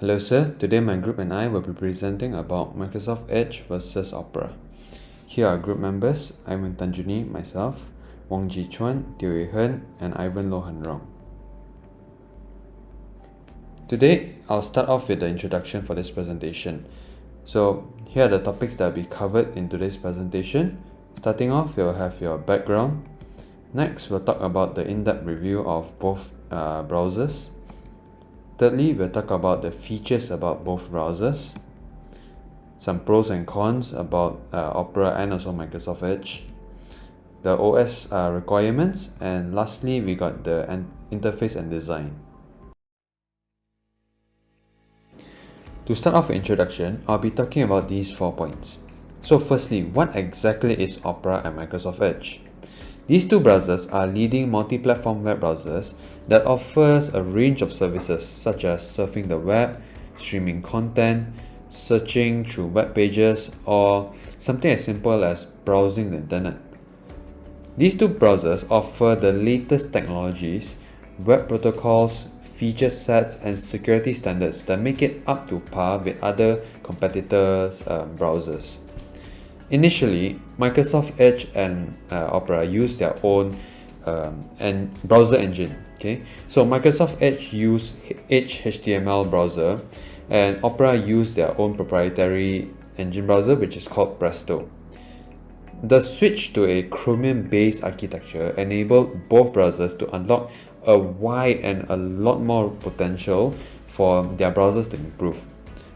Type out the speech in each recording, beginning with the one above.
Hello sir, today my group and I will be presenting about Microsoft Edge versus Opera. Here are group members, Ivan Tanjuni, myself, Wong Ji Chuan, Teo Wei Hen, and Ivan Lohan Rong. Today, I'll start off with the introduction for this presentation. So, here are the topics that will be covered in today's presentation. Starting off, you'll have your background. Next, we'll talk about the in-depth review of both browsers. Thirdly, we'll talk about the features about both browsers, some pros and cons about Opera and also Microsoft Edge, the OS requirements, and lastly, we got the interface and design. To start off with introduction, I'll be talking about these 4 points. So firstly, what exactly is Opera and Microsoft Edge? These two browsers are leading multi-platform web browsers that offers a range of services such as surfing the web, streaming content, searching through web pages, or something as simple as browsing the internet. These two browsers offer the latest technologies, web protocols, feature sets, and security standards that make it up to par with other competitors' browsers. Initially, Microsoft Edge and Opera use their own browser engine. So Microsoft Edge use Edge HTML browser, and Opera use their own proprietary engine browser, which is called Presto. The switch to a Chromium-based architecture enabled both browsers to unlock a wide and a lot more potential for their browsers to improve.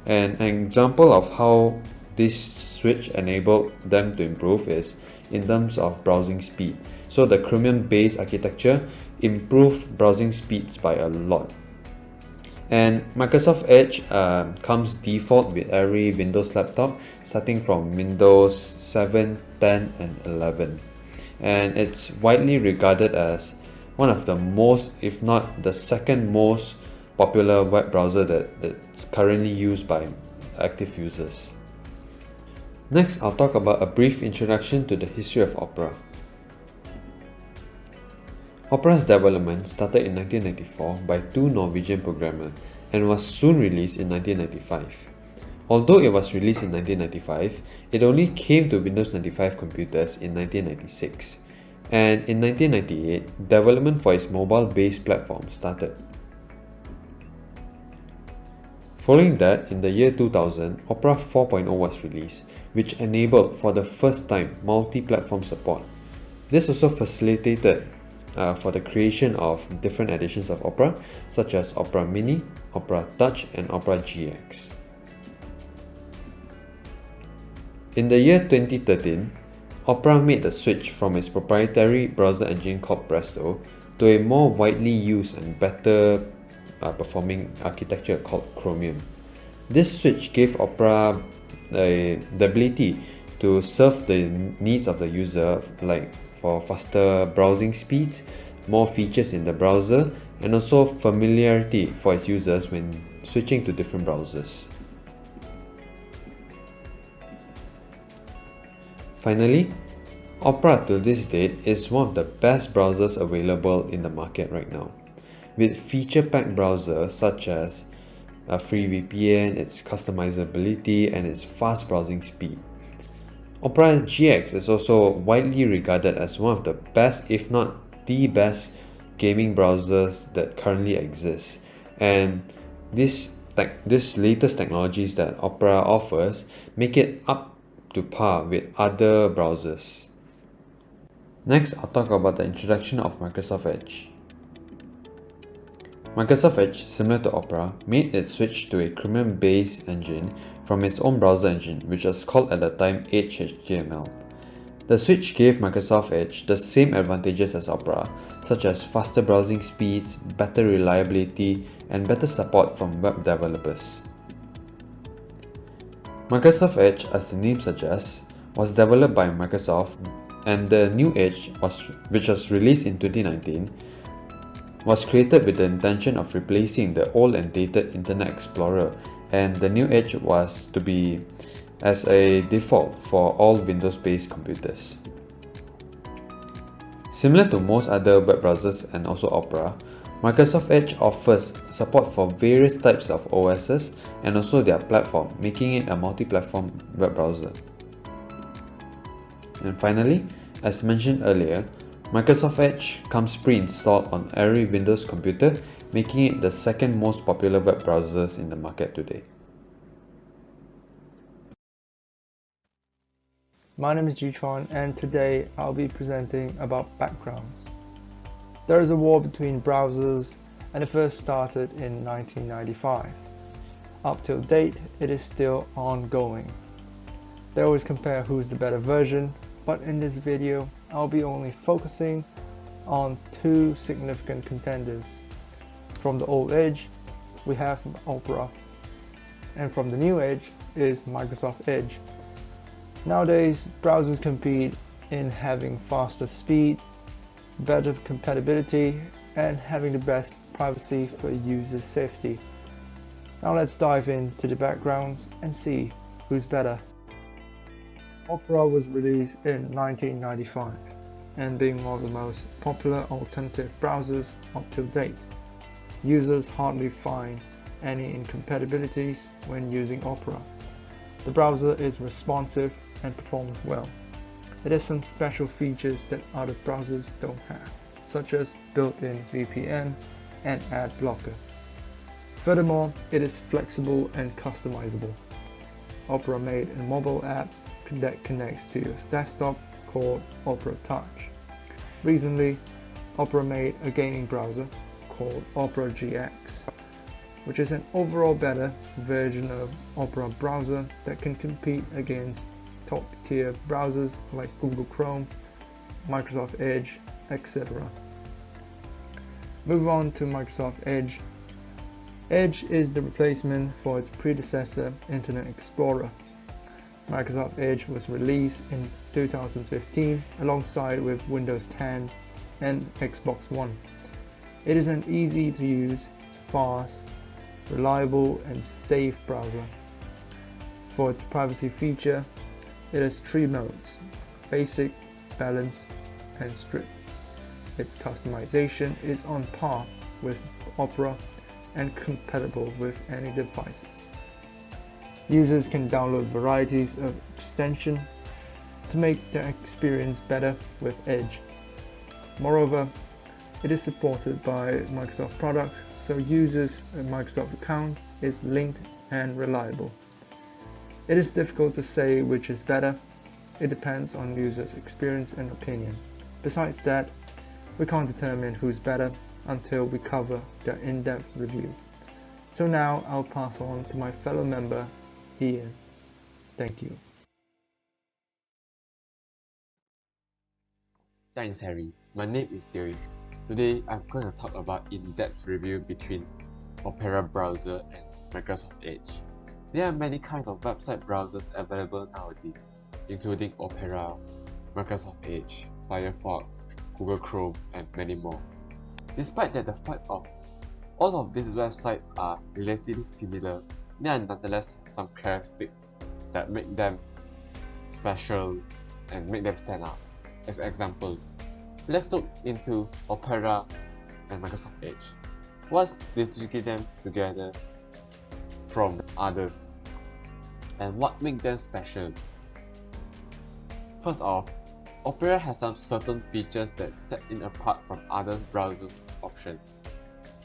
And an example of how this switch enabled them to improve is in terms of browsing speed. So the Chromium-based architecture improved browsing speeds by a lot. And Microsoft Edge comes default with every Windows laptop starting from Windows 7, 10, and 11. And it's widely regarded as one of the most, if not the second most popular web browser that's currently used by active users. Next, I'll talk about a brief introduction to the history of Opera. Opera's development started in 1994 by two Norwegian programmers and was soon released in 1995. Although it was released in 1995, it only came to Windows 95 computers in 1996, and in 1998, development for its mobile-based platform started. Following that, in the year 2000, Opera 4.0 was released, which enabled for the first time multi-platform support. This also facilitated for the creation of different editions of Opera, such as Opera Mini, Opera Touch, and Opera GX. In the year 2013, Opera made the switch from its proprietary browser engine called Presto to a more widely used and better performing architecture called Chromium. This switch gave Opera the ability to serve the needs of the user, like for faster browsing speeds, more features in the browser, and also familiarity for its users when switching to different browsers. Finally, Opera to this date is one of the best browsers available in the market right now, with feature-packed browsers such as a free VPN, its customizability, and its fast browsing speed. Opera GX is also widely regarded as one of the best, if not the best, gaming browsers that currently exist, and these latest technologies that Opera offers make it up to par with other browsers. Next, I'll talk about the introduction of Microsoft Edge. Microsoft Edge, similar to Opera, made its switch to a Chromium-based engine from its own browser engine, which was called at the time Edge HTML. The switch gave Microsoft Edge the same advantages as Opera, such as faster browsing speeds, better reliability, and better support from web developers. Microsoft Edge, as the name suggests, was developed by Microsoft, and the new Edge, which was released in 2019, was created with the intention of replacing the old and dated Internet Explorer, and the new Edge was to be as a default for all Windows-based computers. Similar to most other web browsers and also Opera, Microsoft Edge offers support for various types of OSs and also their platform, making it a multi-platform web browser. And finally, as mentioned earlier, Microsoft Edge comes pre-installed on every Windows computer, making it the second most popular web browsers in the market today. My name is Jichuan, and today I'll be presenting about backgrounds. There is a war between browsers, and it first started in 1995. Up till date, it is still ongoing. They always compare who's the better version, but in this video, I'll be only focusing on two significant contenders. From the old Edge, we have Opera, and from the new Edge is Microsoft Edge. Nowadays, browsers compete in having faster speed, better compatibility, and having the best privacy for user safety. Now let's dive into the backgrounds and see who's better. Opera was released in 1995 and being one of the most popular alternative browsers up to date. Users hardly find any incompatibilities when using Opera. The browser is responsive and performs well. It has some special features that other browsers don't have, such as built-in VPN and ad blocker. Furthermore, it is flexible and customizable. Opera made a mobile app that connects to your desktop called Opera Touch. Recently, Opera made a gaming browser called Opera GX, which is an overall better version of Opera browser that can compete against top-tier browsers like Google Chrome, Microsoft Edge, etc. Move on to Microsoft Edge. Edge is the replacement for its predecessor, Internet Explorer. Microsoft Edge was released in 2015 alongside with Windows 10 and Xbox One. It is an easy-to-use, fast, reliable, and safe browser. For its privacy feature, it has three modes: basic, balanced, and strict. Its customization is on par with Opera and compatible with any devices. Users can download varieties of extensions to make their experience better with Edge. Moreover, it is supported by Microsoft products, so users' Microsoft account is linked and reliable. It is difficult to say which is better. It depends on users' experience and opinion. Besides that, we can't determine who's better until we cover their in-depth review. So now I'll pass on to my fellow member, Ian. Thank you. Thanks, Harry. My name is Derek. Today, I'm going to talk about in-depth review between Opera browser and Microsoft Edge. There are many kinds of website browsers available nowadays, including Opera, Microsoft Edge, Firefox, Google Chrome, and many more. Despite that the fact of all of these websites are relatively similar, they are nonetheless have some characteristics that make them special and make them stand out. As an example, let's look into Opera and Microsoft Edge. What's distinguishing them together from others, and what makes them special? First off, Opera has some certain features that set it apart from other browsers options.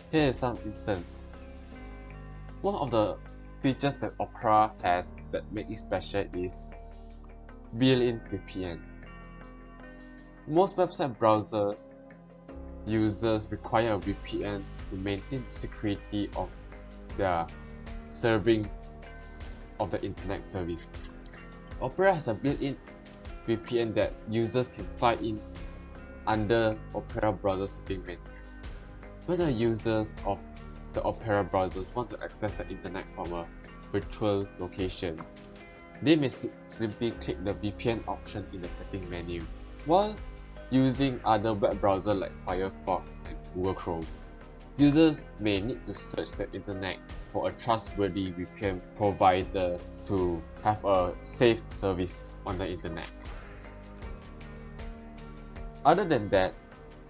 Here is some instance. One of the features that Opera has that make it special is built-in VPN. Most website browser users require a VPN to maintain the security of their serving of the internet service. Opera has a built-in VPN that users can find in under Opera browser setting menu. When the users of the Opera browsers want to access the internet from a virtual location, they may simply click the VPN option in the setting menu. While using other web browsers like Firefox and Google Chrome, users may need to search the internet for a trustworthy VPN provider to have a safe service on the internet. Other than that,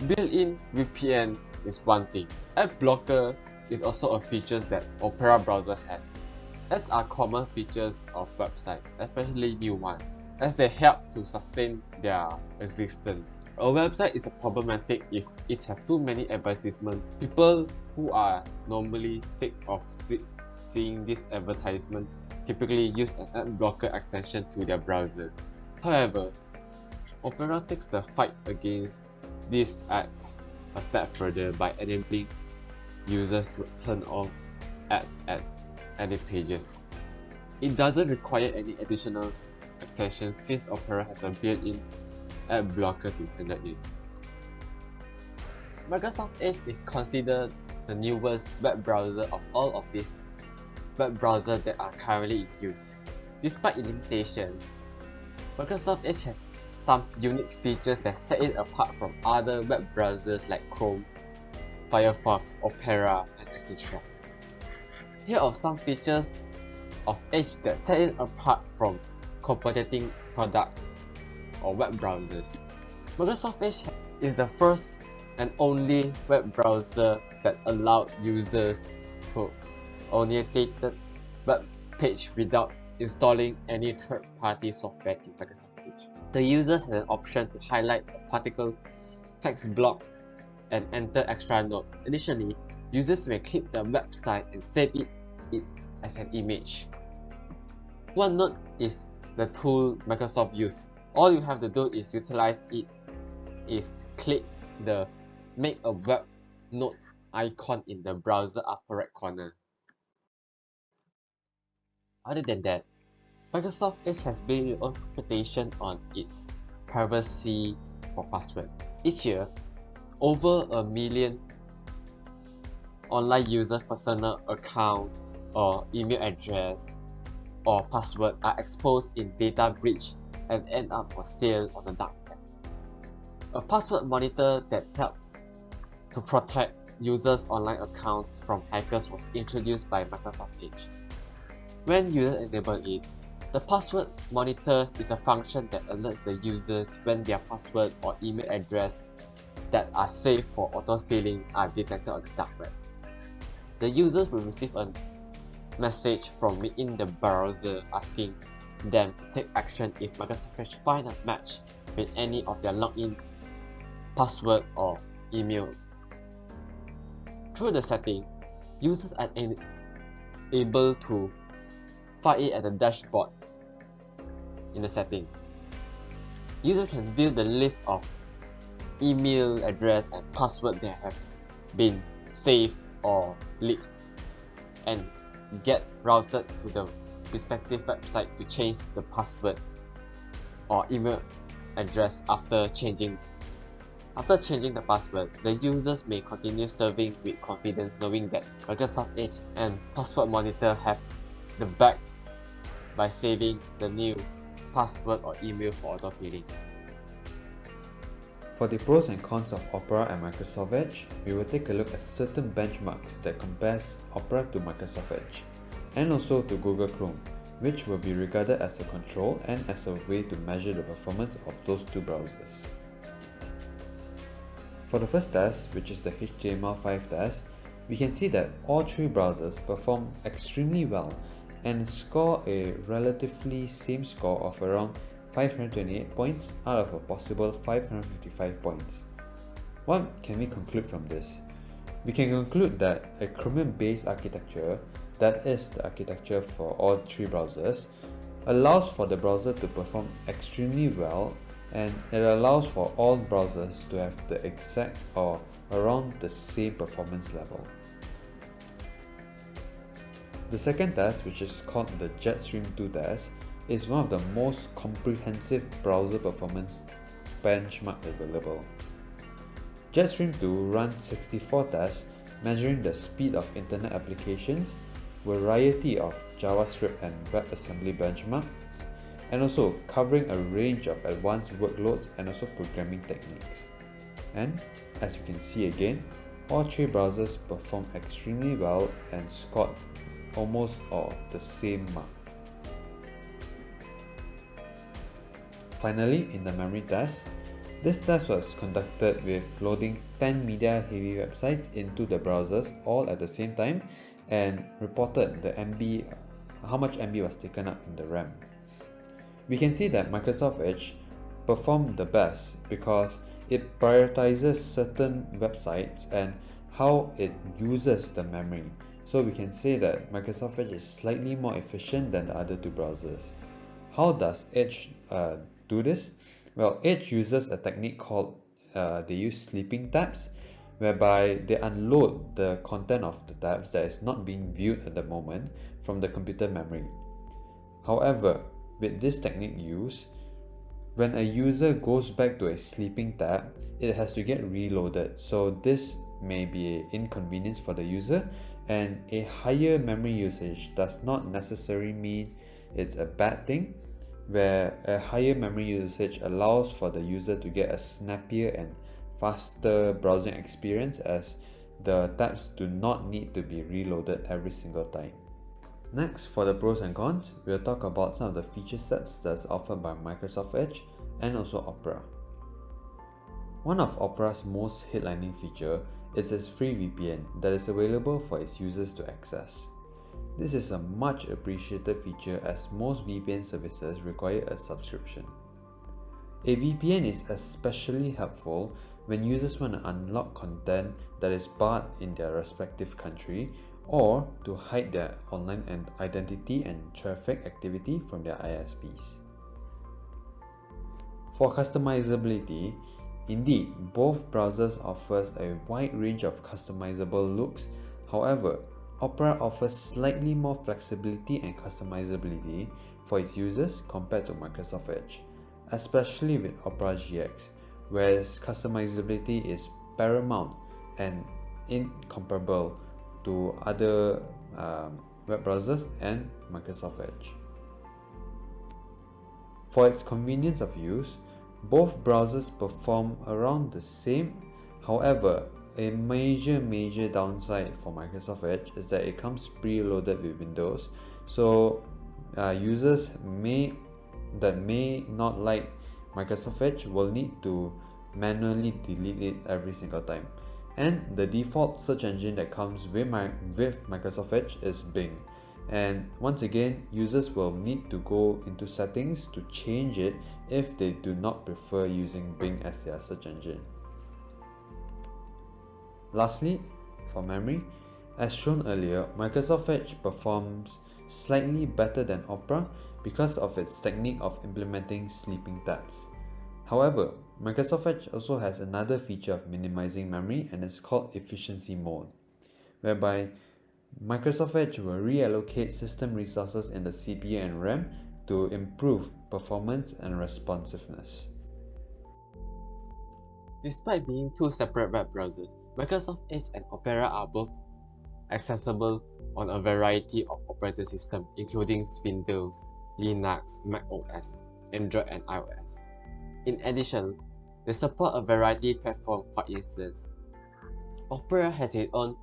built-in VPN is one thing. Ad blocker is also a feature that Opera browser has. Ads are common features of websites, especially new ones, as they help to sustain their existence. A website is problematic if it has too many advertisements. People who are normally sick of seeing this advertisement typically use an ad blocker extension to their browser. However, Opera takes the fight against these ads a step further by enabling users to turn off ads at edit pages. It doesn't require any additional extensions since Opera has a built-in ad blocker to handle it. Microsoft Edge is considered the newest web browser of all of these web browsers that are currently in use. Despite its limitations, Microsoft Edge has some unique features that set it apart from other web browsers like Chrome, Firefox, Opera, and etc. Here are some features of Edge that set it apart from competing products or web browsers. Microsoft Edge is the first and only web browser that allowed users to orientate the web page without installing any third-party software in Microsoft Edge. The users have an option to highlight a particular text block and enter extra notes. Additionally, users may click the website and save it as an image. OneNote is the tool Microsoft uses. All you have to do is utilize it is click the make a web note icon in the browser upper right corner. Other than that, Microsoft Edge has built its own reputation on its privacy for password. Each year, over 1 million online users' personal accounts or email address or password are exposed in data breach and end up for sale on the dark web. A password monitor that helps to protect users' online accounts from hackers was introduced by Microsoft Edge. When users enable it, the password monitor is a function that alerts the users when their password or email address that are safe for autofilling are detected on the dark web. The users will receive a message from within the browser asking them to take action if Microsoft Edge find a match with any of their login password or email. Through the setting, users are able to find it at the dashboard in the setting. Users can view the list of email address and password that have been saved or leaked and get routed to the respective website to change the password or email address. After changing the password, the users may continue serving with confidence knowing that Microsoft Edge and Password Monitor have the back by saving the new password or email for autofilling. For the pros and cons of Opera and Microsoft Edge, we will take a look at certain benchmarks that compares Opera to Microsoft Edge, and also to Google Chrome, which will be regarded as a control and as a way to measure the performance of those two browsers. For the first test, which is the HTML5 test, we can see that all three browsers perform extremely well and score a relatively same score of around 528 points out of a possible 555 points. What can we conclude from this? We can conclude that a Chromium-based architecture, that is the architecture for all three browsers, allows for the browser to perform extremely well, and it allows for all browsers to have the exact or around the same performance level. The second test, which is called the Jetstream 2 test, is one of the most comprehensive browser performance benchmark available. Jetstream 2 runs 64 tests measuring the speed of internet applications, variety of JavaScript and WebAssembly benchmarks, and also covering a range of advanced workloads and also programming techniques. And as you can see again, all three browsers perform extremely well and scored almost all the same mark. Finally, in the memory test, This test was conducted with loading 10 media-heavy websites into the browsers all at the same time and reported the MB, how much MB was taken up in the RAM. We can see that Microsoft Edge performed the best because it prioritizes certain websites and how it uses the memory. So we can say that Microsoft Edge is slightly more efficient than the other two browsers. How does Edge do this? Well, Edge uses a technique called they use sleeping tabs, whereby they unload the content of the tabs that is not being viewed at the moment from the computer memory. However, with this technique used, when a user goes back to a sleeping tab, it has to get reloaded. So this may be an inconvenience for the user, and a higher memory usage does not necessarily mean it's a bad thing, where a higher memory usage allows for the user to get a snappier and faster browsing experience, as the tabs do not need to be reloaded every single time. Next, for the pros and cons, we'll talk about some of the feature sets that's offered by Microsoft Edge and also Opera. One of Opera's most headlining feature is its free VPN that is available for its users to access. This is a much appreciated feature as most VPN services require a subscription. A VPN is especially helpful when users want to unlock content that is barred in their respective country, or to hide their online identity and traffic activity from their ISPs. For customizability, indeed, both browsers offers a wide range of customizable looks. However, Opera offers slightly more flexibility and customizability for its users compared to Microsoft Edge, especially with Opera GX, where customizability is paramount and incomparable to other web browsers and Microsoft Edge. For its convenience of use, both browsers perform around the same. However, a major downside for Microsoft Edge is that it comes preloaded with Windows, so users may not like Microsoft Edge will need to manually delete it every single time. And the default search engine that comes with Microsoft Edge is Bing. And once again, users will need to go into settings to change it if they do not prefer using Bing as their search engine. Lastly, for memory, as shown earlier, Microsoft Edge performs slightly better than Opera because of its technique of implementing sleeping tabs. However, Microsoft Edge also has another feature of minimizing memory, and it's called efficiency mode, whereby Microsoft Edge will reallocate system resources in the CPU and RAM to improve performance and responsiveness. Despite being two separate web browsers, Microsoft Edge and Opera are both accessible on a variety of operating systems, including Windows, Linux, Mac OS, Android, and iOS. In addition, they support a variety of platforms. For instance, Opera has its own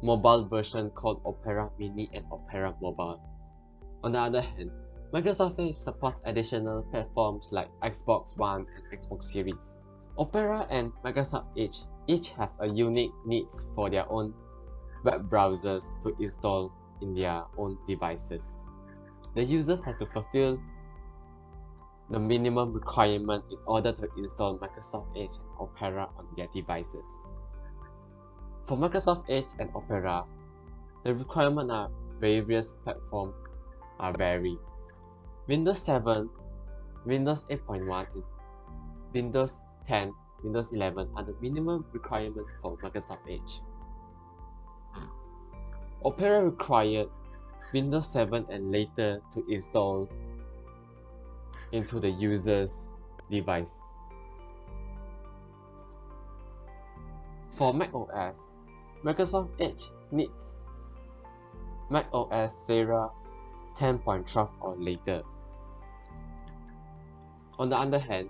mobile version called Opera Mini and Opera Mobile. On the other hand, Microsoft Edge supports additional platforms like Xbox One and Xbox Series. Opera and Microsoft Edge each has a unique needs for their own web browsers to install in their own devices. The users have to fulfill the minimum requirement in order to install Microsoft Edge and Opera on their devices. For Microsoft Edge and Opera, the requirements of various platforms are vary. Windows 7, Windows 8.1, and Windows 10, Windows 11 are the minimum requirements for Microsoft Edge. Opera required Windows 7 and later to install into the user's device. For Mac OS, Microsoft Edge needs Mac OS Sierra 10.12 or later. On the other hand,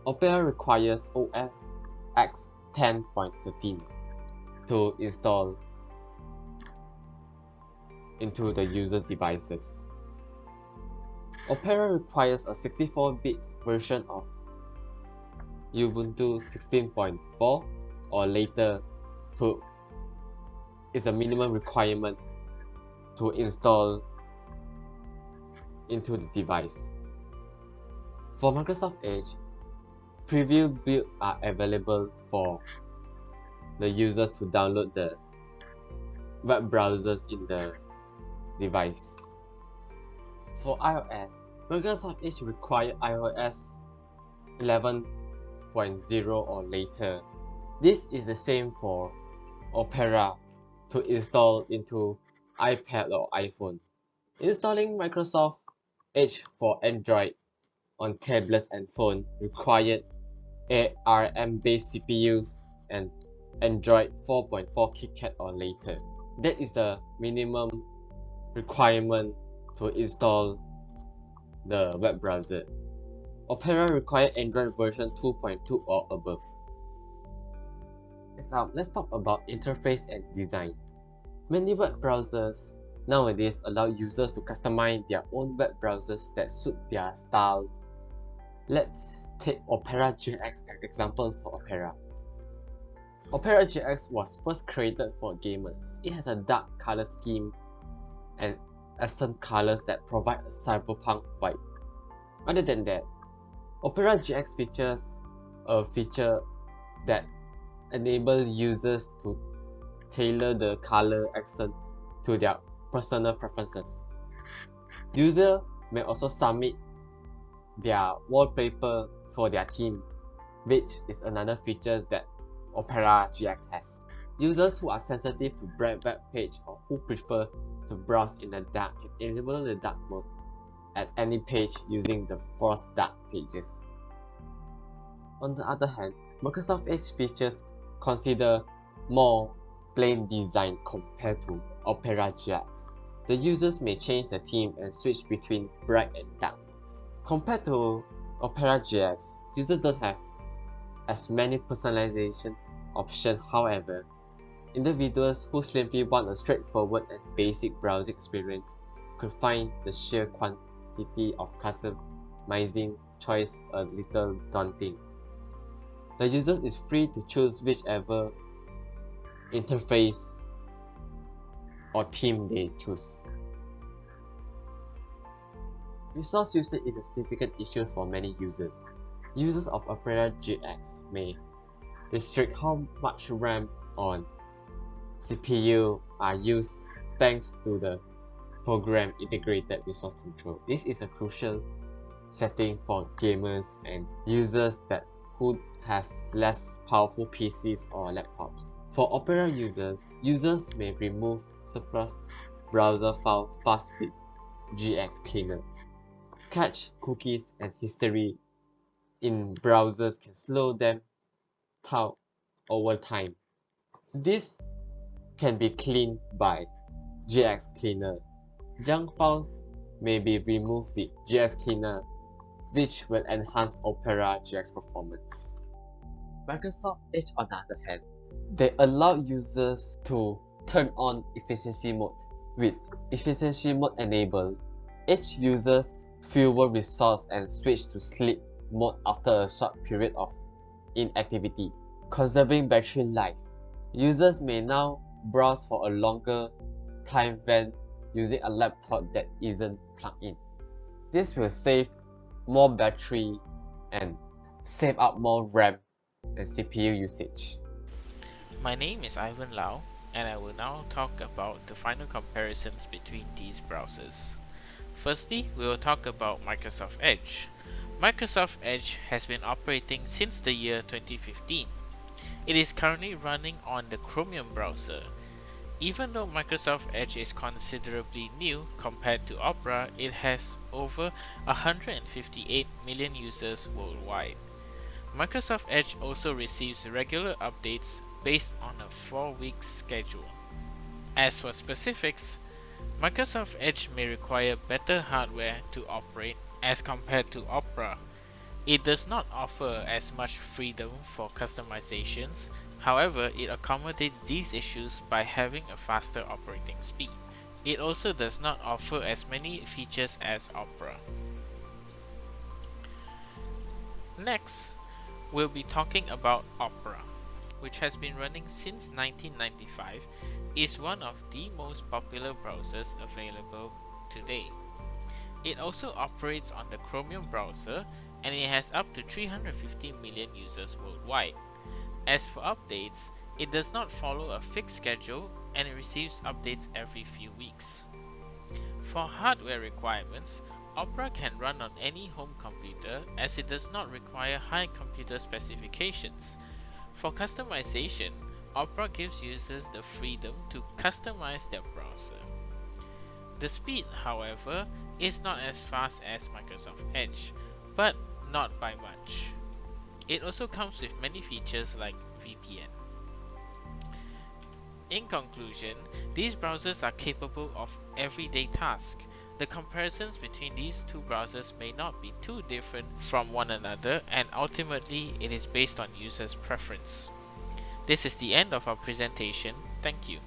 Opera requires OS X 10.13 to install into the user's devices. Opera requires a 64-bit version of Ubuntu 16.4 or later is the minimum requirement to install into the device. For Microsoft Edge, preview builds are available for the user to download the web browsers in the device. For iOS, Microsoft Edge requires iOS 11.0 or later. This is the same for Opera to install into iPad or iPhone. Installing Microsoft Edge for Android on tablets and phone required ARM-based CPUs and Android 4.4 KitKat or later. That is the minimum requirement to install the web browser. Opera requires Android version 2.2 or above. Next up, let's talk about interface and design. Many web browsers nowadays allow users to customize their own web browsers that suit their style. Let's take Opera GX as an example for Opera. Opera GX was first created for gamers. It has a dark color scheme and accent colors that provide a cyberpunk vibe. Other than that, Opera GX features a feature that enables users to tailor the color accent to their personal preferences. Users may also submit their wallpaper for their theme, which is another feature that Opera GX has. Users who are sensitive to bright web page or who prefer to browse in the dark can enable the dark mode at any page using the FOS dark pages. On the other hand, Microsoft Edge features consider more plain design compared to Opera GX. The users may change the theme and switch between bright and dark modes. Compared to Opera GX, users don't have as many personalization options. However, individuals who simply want a straightforward and basic browsing experience could find the sheer quantity of customizing choice a little daunting. The user is free to choose whichever interface or theme they choose. Resource usage is a significant issue for many users. Users of Opera GX may restrict how much RAM on CPU are used thanks to the program integrated resource control. This is a crucial setting for gamers and users who has less powerful PCs or laptops. For Opera users may remove surplus browser files fast with GX Cleaner. Cache, cookies, and history in browsers can slow them down over time. This can be cleaned by GX Cleaner. Junk files may be removed with GX Cleaner, which will enhance Opera GX performance. Microsoft Edge, on the other hand, they allow users to turn on efficiency mode. With efficiency mode enabled, Edge users fewer resources and switch to sleep mode after a short period of inactivity, conserving battery life. Users may now browse for a longer time when using a laptop that isn't plugged in. This will save more battery and save up more RAM and CPU usage. My name is Ivan Lau, and I will now talk about the final comparisons between these browsers. Firstly, we will talk about Microsoft Edge. Microsoft Edge has been operating since the year 2015. It is currently running on the Chromium browser. Even though Microsoft Edge is considerably new compared to Opera, it has over 158 million users worldwide. Microsoft Edge also receives regular updates based on a 4-week schedule. As for specifics, Microsoft Edge may require better hardware to operate as compared to Opera. It does not offer as much freedom for customizations, however, it accommodates these issues by having a faster operating speed. It also does not offer as many features as Opera. Next, we'll be talking about Opera, which has been running since 1995, is one of the most popular browsers available today. It also operates on the Chromium browser, and it has up to 350 million users worldwide. As for updates, it does not follow a fixed schedule and it receives updates every few weeks. For hardware requirements, Opera can run on any home computer as it does not require high computer specifications. For customization, Opera gives users the freedom to customize their browser. The speed, however, is not as fast as Microsoft Edge, but not by much. It also comes with many features like VPN. In conclusion, these browsers are capable of everyday tasks. The comparisons between these two browsers may not be too different from one another, and ultimately it is based on users' preference. This is the end of our presentation. Thank you.